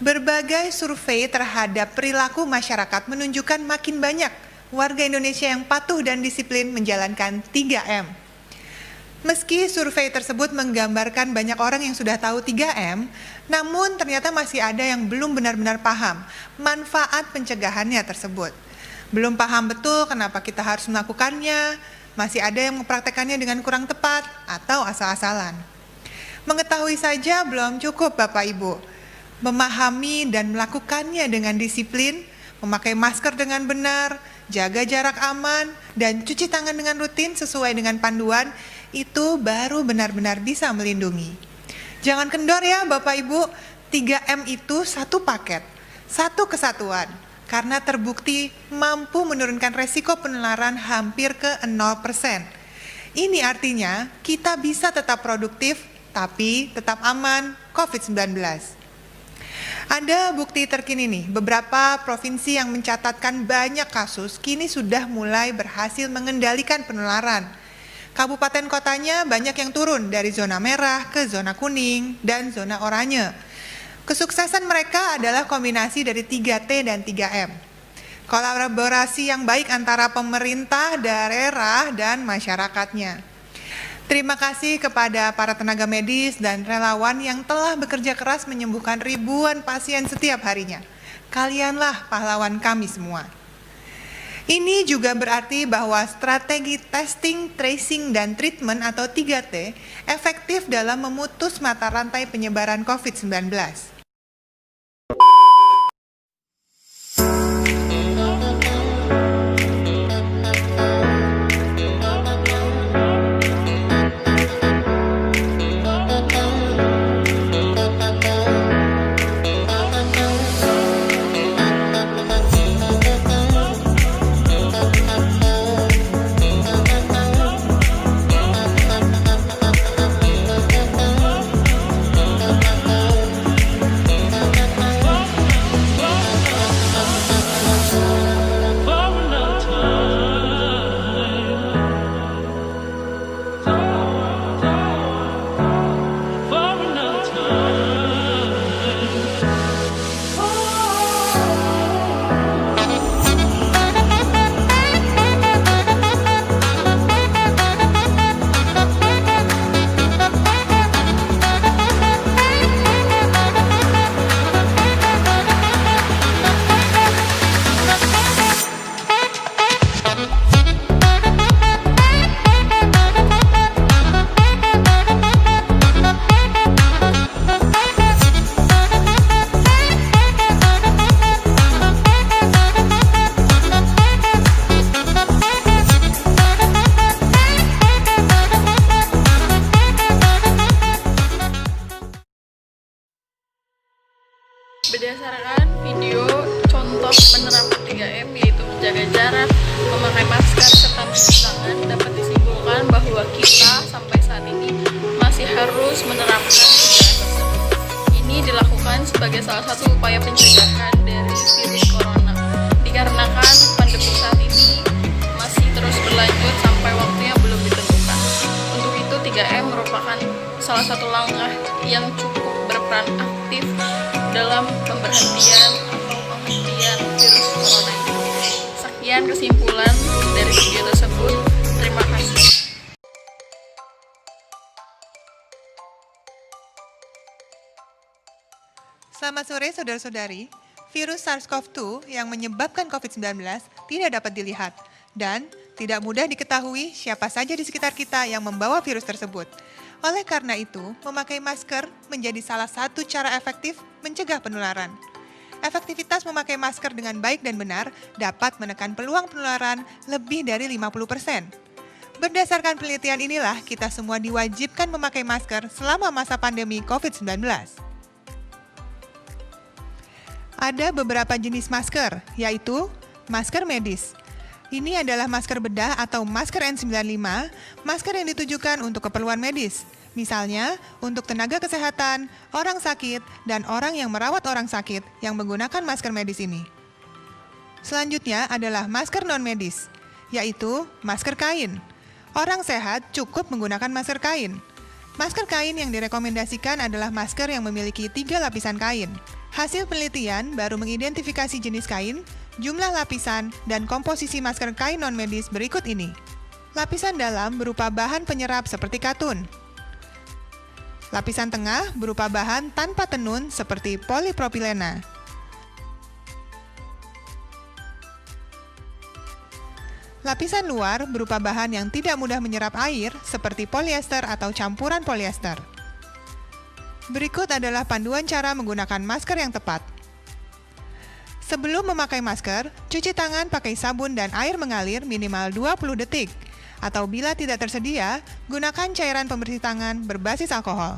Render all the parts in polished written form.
Berbagai survei terhadap perilaku masyarakat menunjukkan makin banyak warga Indonesia yang patuh dan disiplin menjalankan 3M. Meski survei tersebut menggambarkan banyak orang yang sudah tahu 3M, namun ternyata masih ada yang belum benar-benar paham manfaat pencegahannya tersebut. Belum paham betul kenapa kita harus melakukannya, masih ada yang mempraktekannya dengan kurang tepat atau asal-asalan. Mengetahui saja belum cukup Bapak Ibu. Memahami dan melakukannya dengan disiplin, memakai masker dengan benar, jaga jarak aman, dan cuci tangan dengan rutin sesuai dengan panduan, itu baru benar-benar bisa melindungi. Jangan kendor ya Bapak Ibu, 3M itu satu paket, satu kesatuan, karena terbukti mampu menurunkan resiko penularan hampir ke 0%. Ini artinya kita bisa tetap produktif, tapi tetap aman COVID-19. Ada bukti terkini nih, beberapa provinsi yang mencatatkan banyak kasus kini sudah mulai berhasil mengendalikan penularan. Kabupaten kotanya banyak yang turun dari zona merah ke zona kuning dan zona oranye. Kesuksesan mereka adalah kombinasi dari 3T dan 3M. Kolaborasi yang baik antara pemerintah, daerah, dan masyarakatnya. Terima kasih kepada para tenaga medis dan relawan yang telah bekerja keras menyembuhkan ribuan pasien setiap harinya. Kalianlah pahlawan kami semua. Ini juga berarti bahwa strategi testing, tracing, dan treatment atau 3T efektif dalam memutus mata rantai penyebaran COVID-19. Berdasarkan video contoh penerapan 3M yaitu menjaga jarak, memakai masker, serta mencuci tangan, dapat disimpulkan bahwa kita sampai saat ini masih harus menerapkan 3M tersebut. Ini dilakukan sebagai salah satu upaya pencegahan dari virus corona, dikarenakan pandemi saat ini masih terus berlanjut sampai waktunya belum ditentukan. Untuk itu 3M merupakan salah satu langkah yang cukup berperan aktif dalam pemberhentian atau penghentian virus corona ini. Sekian kesimpulan dari video tersebut. Terima kasih. Selamat sore saudara-saudari. Virus SARS-CoV-2 yang menyebabkan COVID-19 tidak dapat dilihat dan tidak mudah diketahui siapa saja di sekitar kita yang membawa virus tersebut. Oleh karena itu, memakai masker menjadi salah satu cara efektif mencegah penularan. Efektivitas memakai masker dengan baik dan benar dapat menekan peluang penularan lebih dari 50%. Berdasarkan penelitian inilah, kita semua diwajibkan memakai masker selama masa pandemi COVID-19. Ada beberapa jenis masker, yaitu masker medis. Ini adalah masker bedah atau masker N95, masker yang ditujukan untuk keperluan medis. Misalnya, untuk tenaga kesehatan, orang sakit, dan orang yang merawat orang sakit yang menggunakan masker medis ini. Selanjutnya adalah masker non-medis, yaitu masker kain. Orang sehat cukup menggunakan masker kain. Masker kain yang direkomendasikan adalah masker yang memiliki 3 lapisan kain. Hasil penelitian baru mengidentifikasi jenis kain, jumlah lapisan, dan komposisi masker kain non-medis berikut ini. Lapisan dalam berupa bahan penyerap seperti katun. Lapisan tengah berupa bahan tanpa tenun seperti polipropilena. Lapisan luar berupa bahan yang tidak mudah menyerap air seperti polyester atau campuran polyester. Berikut adalah panduan cara menggunakan masker yang tepat. Sebelum memakai masker, cuci tangan pakai sabun dan air mengalir minimal 20 detik. Atau bila tidak tersedia, gunakan cairan pembersih tangan berbasis alkohol.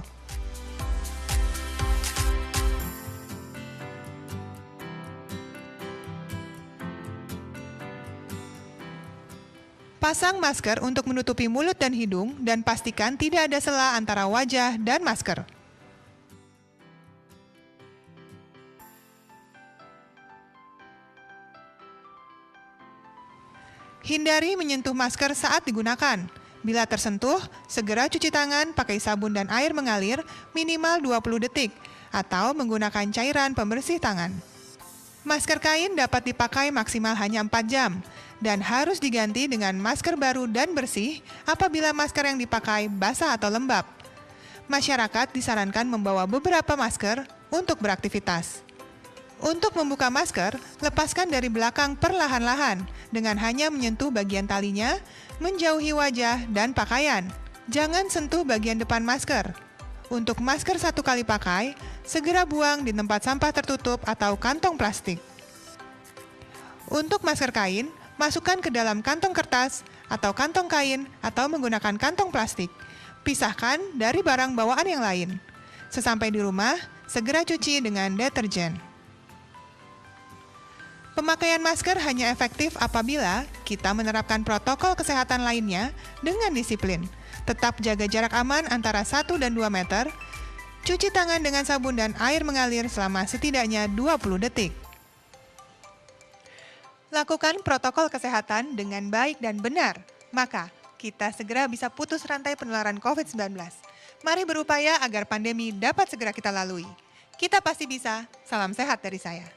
Pasang masker untuk menutupi mulut dan hidung dan pastikan tidak ada sela antara wajah dan masker. Hindari menyentuh masker saat digunakan. Bila tersentuh, segera cuci tangan pakai sabun dan air mengalir minimal 20 detik atau menggunakan cairan pembersih tangan. Masker kain dapat dipakai maksimal hanya 4 jam dan harus diganti dengan masker baru dan bersih apabila masker yang dipakai basah atau lembab. Masyarakat disarankan membawa beberapa masker untuk beraktivitas. Untuk membuka masker, lepaskan dari belakang perlahan-lahan dengan hanya menyentuh bagian talinya, menjauhi wajah dan pakaian. Jangan sentuh bagian depan masker. Untuk masker 1 kali pakai, segera buang di tempat sampah tertutup atau kantong plastik. Untuk masker kain, masukkan ke dalam kantong kertas atau kantong kain atau menggunakan kantong plastik. Pisahkan dari barang bawaan yang lain. Sesampai di rumah, segera cuci dengan deterjen. Pemakaian masker hanya efektif apabila kita menerapkan protokol kesehatan lainnya dengan disiplin. Tetap jaga jarak aman antara 1 dan 2 meter, cuci tangan dengan sabun dan air mengalir selama setidaknya 20 detik. Lakukan protokol kesehatan dengan baik dan benar, maka kita segera bisa putus rantai penularan COVID-19. Mari berupaya agar pandemi dapat segera kita lalui. Kita pasti bisa, salam sehat dari saya.